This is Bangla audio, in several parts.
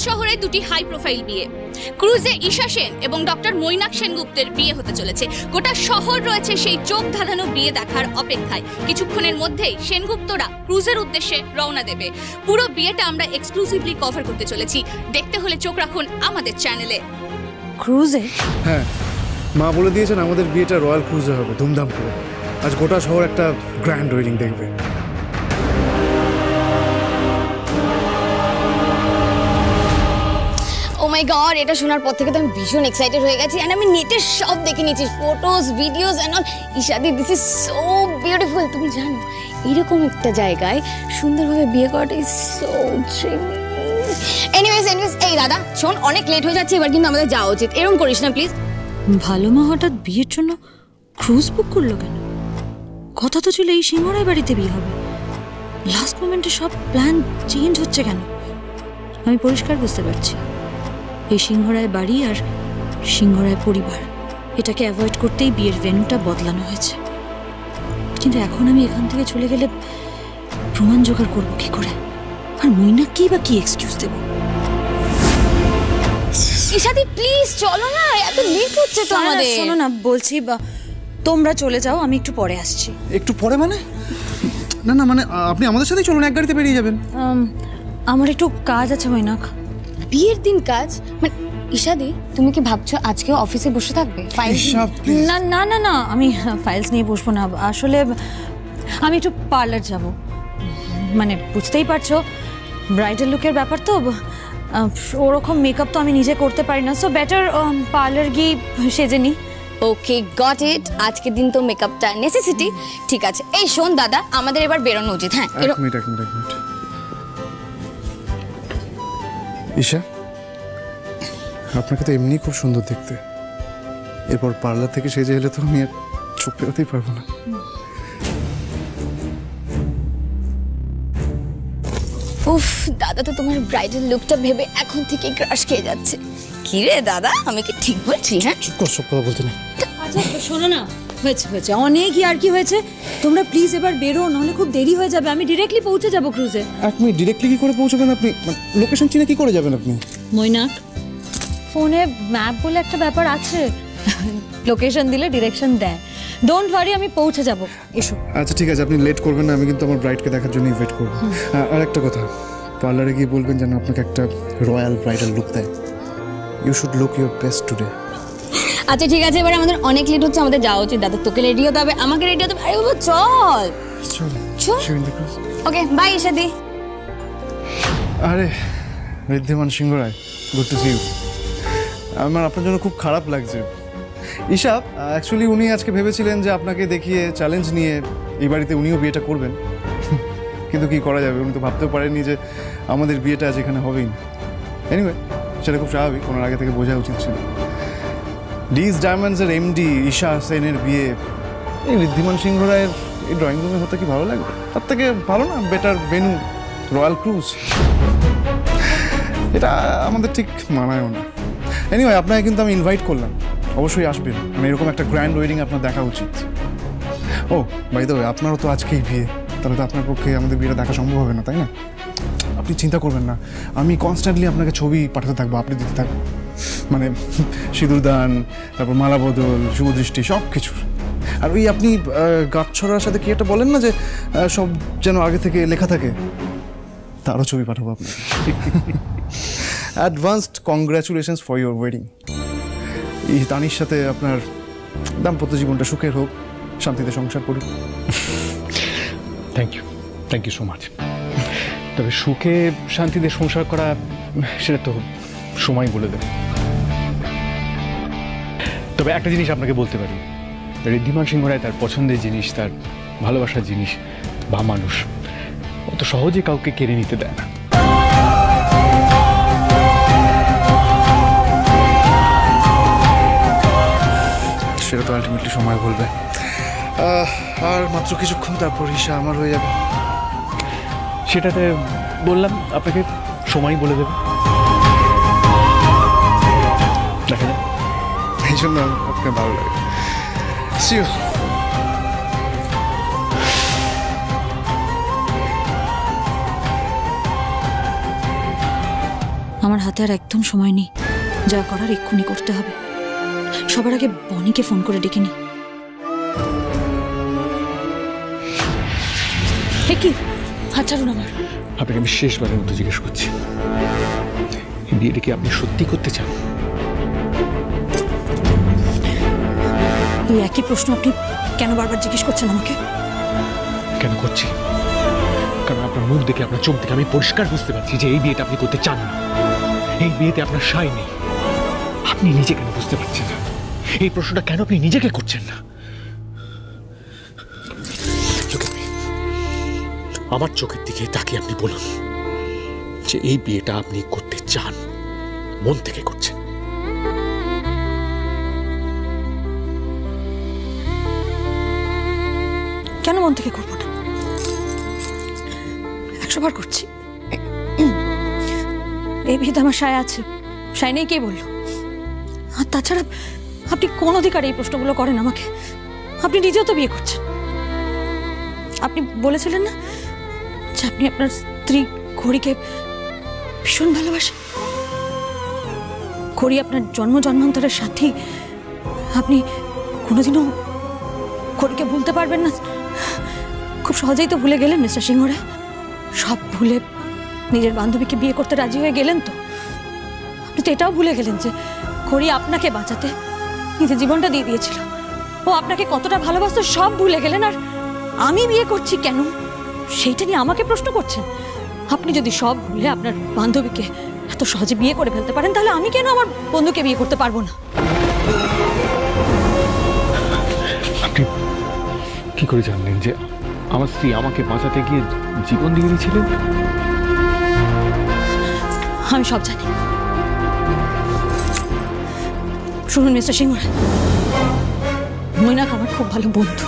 শহরে দুটি হাই প্রোফাইল বিয়ে। ক্রুজে ঈশা সেন এবং ডক্টর মৈনাক সেনগুপ্তের বিয়ে হতে চলেছে। গোটা শহর রয়েছে সেই চোখ ধাঁধানো বিয়ে দেখার অপেক্ষায়। কিছুক্ষণের মধ্যেই সেনগুপ্তরা ক্রুজের উদ্দেশ্যে রওনা দেবে। পুরো বিয়েটা আমরা এক্সক্লুসিভলি কভার করতে চলেছি। দেখতে হলে চোখ রাখুন আমাদের চ্যানেলে। ক্রুজে? হ্যাঁ, মা বলে দিয়েছেন আমাদের বিয়েটা রয়্যাল ক্রুজে হবে, ধুমধাম করে। আজ গোটা শহর একটা গ্র্যান্ড ওয়েডিং দেখবে। ও মাই গড, এটা শোনার পর থেকে তো আমি ভীষণ এক্সাইটেড হয়ে গেছি। এন্ড আমি নেটে সব দেখে নিয়েছি, ফটোস, ভিডিওস এন্ড অল। ইশাদি, দিস ইজ সো বিউটিফুল। তুমি জানো এরকম একটা জায়গায় সুন্দরভাবে বিয়ে করাটা ইজ সো ড্রিমি। এনিওয়েজ, এই দাদা শোন, অনেক লেট হয়ে যাচ্ছে, এবার কিন্তু আমাদের যাওয়া উচিত। এরকম করিস না প্লিজ। ভালো মা হঠাৎ বিয়ের জন্য ক্রুজ বুক করলো কেন? কথা তো ছিল এই সিংহরায় বাড়িতে বিয়ে হবে। লাস্ট মোমেন্টে সব প্ল্যান চেঞ্জ হচ্ছে কেন? আমি পরিষ্কার বুঝতে পারছি এই সিংহরায় বাড়ি আর সিংহরায় পরিবার এটাকে অ্যাভয়েড করতেই বিয়ের ভেন্যুটা বদলানো হয়েছে। কিন্তু এখন আমি এখান থেকে চলে গেলে প্রমাণ জোগাড় করবো কি করে? আর মইনা কি বা কি এক্সকিউজ দেবো? ইশাদি প্লিজ চলো না, এত লেট হচ্ছে তো আমাদের। শোনো না, বলছি তোমরা চলে যাও, আমি একটু পরে আসছি। একটু পরে মানে? না না, মানে আপনি আমাদের সাথেই চলুন, এক গাড়িতে বেরিয়ে যাবেন। আমার একটু কাজ আছে মৈনাক। বিয়ের দিন কাজ? মানে ইশাদি, তুমি কি ভাবছো আজকে অফিসে বসে থাকবে? না না না না, আমি ফাইলস নিয়ে বসবো না। আসলে আমি একটু পার্লার যাব। মানে বুঝতেই পারছো, ব্রাইডাল লুকের ব্যাপার তো, ওরকম মেকআপ তো আমি নিজে করতে পারি না। সো বেটার পার্লার গিয়ে সেজে নিই। ওকে, গট ইট। আজকের দিন তো মেকআপটা নেসেসিটি। ঠিক আছে, এই শোন দাদা, আমাদের এবার বেরোনো উচিত। হ্যাঁ, এক মিনিট। ঈশা, আপনাকে তো এমনি খুব সুন্দর দেখতে। এরপর পার্লার থেকে সেজে এলে তো আমি আর চোখ পেরোতেই পারবো না। উফ, দাদা তো তোমার ব্রাইডাল লুকটা ভেবে এখন থেকে ক্রাশ খেয়ে যাচ্ছে। কি রে দাদা, আমি কি ঠিক বলছি? হ্যাঁ, সব কথা বলতে নেই। আচ্ছা শোনো না, হয়েছে অনেক আর কি হয়েছে। তোমরা প্লিজ এবার বেরো, নাহলে খুব দেরি হয়ে যাবে। আমি ডিরেক্টলি পৌঁছে যাবো ক্রুজে। এক মিনিট, ডিরেক্টলি কি করে পৌঁছাবেন আপনি? লোকেশন চিনে কি করে যাবেন আপনি? মৈনাক, ফোনে ম্যাপ বলে একটা ব্যাপার আছে, লোকেশন দিলে ডিরেকশন দেয়। ডোন্ট ওয়ারি, আমি পৌঁছে যাব। এসো। আচ্ছা ঠিক আছে, আপনি লেট করবেন না, আমি কিন্তু আমার ব্রাইডকে দেখার জন্যই ওয়েট করবো। আর একটা কথা, পার্লারে গিয়ে বলবেন যেন আপনাকে একটা রয়্যাল ব্রাইডাল লুক দেয়। You should look your best today. আচ্ছা ঠিক আছে, এবার আমাদের অনেক লেট হচ্ছে, আমাদের যাওয়া উচিত। দাদা তোকে রেডি হতে হবে, আমাকে রেডি হতে হবে। আরে বাবা চল চল। ওকে বাই ইশাদি। আরে Riddhiman Singharoy, good to see you. আমার আপনার জন্য খুব খারাপ লাগছে। ঈশা, অ্যাকচুয়ালি উনি আজকে ভেবেছিলেন যে আপনাকে দেখিয়ে চ্যালেঞ্জ নিয়ে এই বাড়িতে উনিও বিয়েটা করবেন, কিন্তু কি করা যাবে, উনি তো ভাবতেও পারেননি যে আমাদের বিয়েটা আজ এখানে হবেই না। এনিওয়ে, সেটা খুব স্বাভাবিক, ওনার আগে থেকে বোঝা উচিত ছিল। ডিজ ডায়মন্ডসের এমডি ঈশা সেনের বিয়ে এই ঋদ্ধিমান সিংহরায়ের এই ড্রয়িং রুমে হতে কি ভালো লাগবে? তার থেকে ভালো না বেটার ভেন্যু রয়্যাল ক্রুজ। এটা আমাদের ঠিক মানায়ও না। এনিওয়ে, আপনাকে কিন্তু আমি ইনভাইট করলাম, অবশ্যই আসবেন। মানে এরকম একটা গ্র্যান্ড ওয়েডিং আপনার দেখা উচিত। ও বাই দ্য ওয়ে, আপনারও তো আজকেই বিয়ে, তাহলে তো আপনার পক্ষে আমাদের বিয়েটা দেখা সম্ভব হবে না, তাই না? আপনি চিন্তা করবেন না, আমি কনস্ট্যান্টলি আপনাকে ছবি পাঠাতে থাকবো, আপনি দিতে থাকবো। মানে সিঁদুরদান, তারপর মালা বদল, শুভদৃষ্টি, সব কিছুর। আর ওই আপনি গাঁটছড়ার সাথে কি একটা বলেন না যে সব যেন আগে থেকে লেখা থাকে, তারও ছবি পাঠাবো আপনাকে। Advanced congratulations for your wedding. এই তানির সাথে আপনার দাম্পত্য জীবনটা সুখের হোক, শান্তিতে সংসার করুক। Thank you so much. তবে সুখে শান্তিতে সংসার করা সেটা তো সময় বলে দেবে। তবে একটা জিনিস আপনাকে বলতে পারি, ঋদ্ধিমান সিংহরায় তার পছন্দের জিনিস, তার ভালোবাসার জিনিস বা মানুষ অত সহজে কাউকে কেড়ে নিতে দেয় না। সেটা তো আলটিমেটলি সময় বলবে। আর মাত্র কিছুক্ষণ, তারপর ঈশা আমার হয়ে যাবে। সেটাতে বললাম আপনাকে সময় বলে দেবে। দেখা যায়, এই জন্য আপনাকে ভালো লাগে। See you. আমার হাতে আর একদম সময় নেই, যা করার এক্ষুনি করতে হবে। সবার আগে বনিকে ফোন করে ডেকে নি। কি হাত ছাড়ুন আমার। আপনাকে আমি শেষবারের মতো জিজ্ঞেস করছি, এই বিয়েটা কি আপনি সত্যি করতে চান? এই একই প্রশ্ন আপনি কেন বারবার জিজ্ঞেস করছেন আমাকে? কেন করছি? কারণ আপনার মুখ দেখে, আপনার চোখ দেখে আমি পরিষ্কার বুঝতে পারছি যে এই বিয়েটা আপনি করতে চান না। এই বিয়েতে আপনার সায় নেই। আপনি নিজে কেন বুঝতে পারছেন না? এই প্রশ্নটা কেন আপনি নিজেকে করছেন না? আমার চোখের দিকে তাকিয়ে আপনি বলুন যে এই বিয়েটা আপনি করতে চান, মন থেকে করছেন। কেন মন থেকে করবো না? 100 বার করছি। এই বিয়েতে আমার সায় আছে, সায় নেই কে বললো? আর তাছাড়া আপনি কোন অধিকারে এই প্রশ্নগুলো করেন আমাকে? আপনি নিজেও তো বিয়ে করছেন। আপনি বলেছিলেন না যে আপনি আপনার স্ত্রী ঘড়িকে ভীষণ ভালোবাসেন। ঘড়ি আপনার জন্মান্তরের সাথী। আপনি কোনোদিনও ঘড়িকে ভুলতে পারবেন না। খুব সহজেই তো ভুলে গেলেন মিস্টার সিংহ রায়। সব ভুলে নিজের বান্ধবীকে বিয়ে করতে রাজি হয়ে গেলেন তো। আপনি তো এটাও ভুলে গেলেন যে ঘড়ি আপনাকে বাঁচাতে নিজের জীবনটা দিয়ে দিয়েছিল। ও আপনাকে কতটা ভালোবাসতো সব ভুলে গেলেন। আর আমি বিয়ে করছি কেন সেইটা নিয়ে আমাকে প্রশ্ন করছেন। আপনি যদি সব ভুলে আপনার বান্ধবীকে এত সহজে বিয়ে করে ফেলতে পারেন, তাহলে আমি কেন আমার বন্ধুকে বিয়ে করতে পারবো না? আপনি কি করে জানলেন যে আমার স্ত্রী আমাকে বাঁচাতে গিয়ে জীবন দিয়ে দিয়েছিলেন? আমি সব জানি। শুনুন মিস্টার সিংহ রায়, মৈনাক আমার খুব ভালো বন্ধু।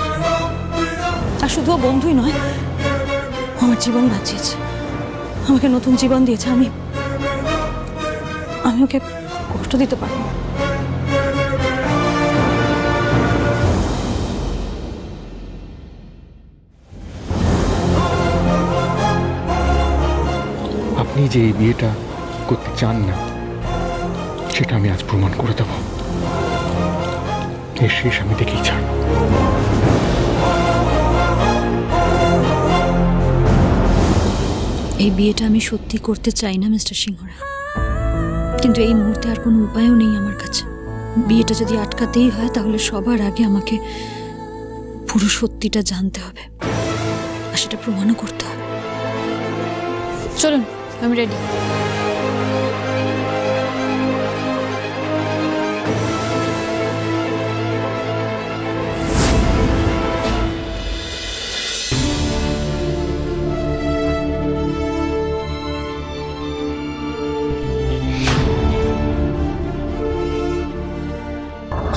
আর শুধু বন্ধুই নয়, আমার জীবন বাঁচিয়েছে, আমাকে নতুন জীবন দিয়েছে। আমি ওকে কষ্ট দিতে পারবো না। আপনি যে এই বিয়েটা করতে চান না সেটা আমি আজ প্রমাণ করে দেব। এর শেষ আমি দেখেই ছাড়ব। এই বিয়েটা আমি সত্যি করতে চাই না মিস্টার সিংহ রায়, কিন্তু এই মুহূর্তে আর কোনো উপায়ও নেই আমার কাছে। বিয়েটা যদি আটকাতেই হয় তাহলে সবার আগে আমাকে পুরো সত্যিটা জানতে হবে, আর সেটা প্রমাণও করতে হবে। চলুন, আমি রেডি।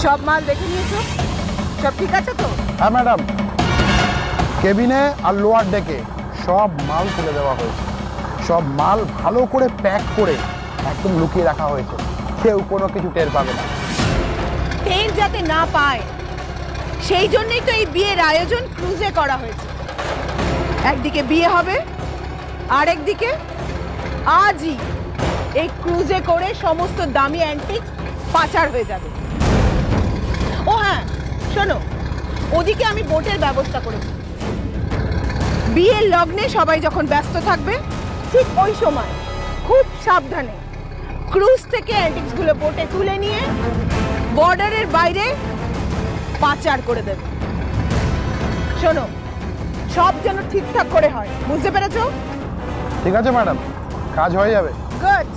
সব মাল দেখে নিয়েছো? সব ঠিক আছে তো? হ্যাঁ ম্যাডাম, কেবিনে আর লোয়ার ডেকে সব মাল তুলে দেওয়া হয়েছে। সব মাল ভালো করে প্যাক করে একদম লুকিয়ে রাখা হয়েছে, কেউ কোনো কিছু টের পাবে না। টের যাতে না পায় সেই জন্যই তো এই বিয়ের আয়োজন ক্রুজে করা হয়েছে। একদিকে বিয়ে হবে, আর একদিকে আজই এই ক্রুজে করে সমস্ত দামি অ্যান্টিক পাচার হয়ে যাবে। ও হ্যাঁ শোনো, ওদিকে আমি বোটের ব্যবস্থা করেছি। বিয়ের লগ্নে সবাই যখন ব্যস্ত থাকবে ঠিক ওই সময় খুব সাবধানে ক্রুজ থেকে অ্যান্টিক্সগুলো বোটে তুলে নিয়ে বর্ডারের বাইরে পাচার করে দেবে। শোনো, সব যেন ঠিকঠাক করে হয়, বুঝতে পেরেছো? ঠিক আছে ম্যাডাম, কাজ হয়ে যাবে। গুড।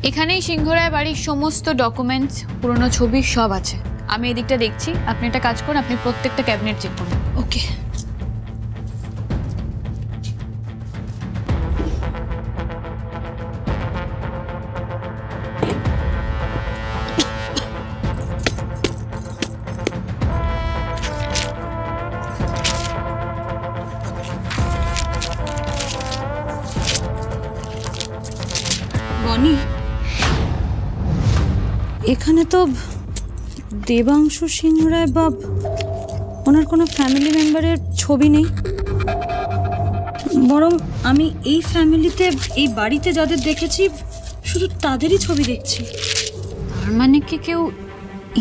এখানেই সিংহরায় বাড়ির সমস্ত ডকুমেন্টস, পুরনো ছবি সব আছে। আমি এদিকটা দেখছি, আপনি একটা কাজ করুন, আপনি প্রত্যেকটা ক্যাবিনেট চেক করুন। ওকে। বনি, এখানে তো দেবাংশু সিংহ রায় বা ওনার কোনো ফ্যামিলি মেম্বারের ছবি নেই। বরং আমি এই ফ্যামিলিতে, এই বাড়িতে যাদের দেখেছি শুধু তাদেরই ছবি দেখছি। তার মানে কি কেউ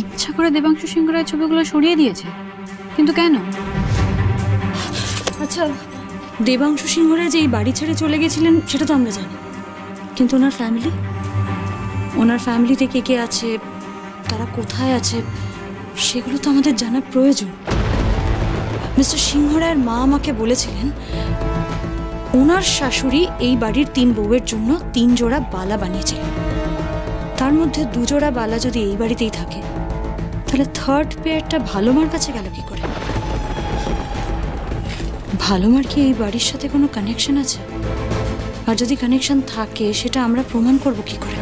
ইচ্ছা করে দেবাংশু সিংহ রায়ের ছবিগুলো সরিয়ে দিয়েছে? কিন্তু কেন? আচ্ছা, দেবাংশু সিংহ রায় যে এই বাড়ি ছেড়ে চলে গেছিলেন সেটা তো আমরা জানি, কিন্তু ওনার ফ্যামিলিতে কে কে আছে, তারা কোথায় আছে, সেগুলো তো আমাদের জানা প্রয়োজন। মিস্টার সিংহ রায়ের মা আমাকে বলেছিলেন ওনার শাশুড়ি এই বাড়ির 3 বউয়ের জন্য 3 জোড়া বালা বানিয়েছিলেন। তার মধ্যে 2 জোড়া বালা যদি এই বাড়িতেই থাকে, তাহলে থার্ড পেয়ারটা ভালো মার কাছে গেল কি করে? ভালো মার কি এই বাড়ির সাথে কোনো কানেকশন আছে? আর যদি কানেকশন থাকে সেটা আমরা প্রমাণ করব কি করে?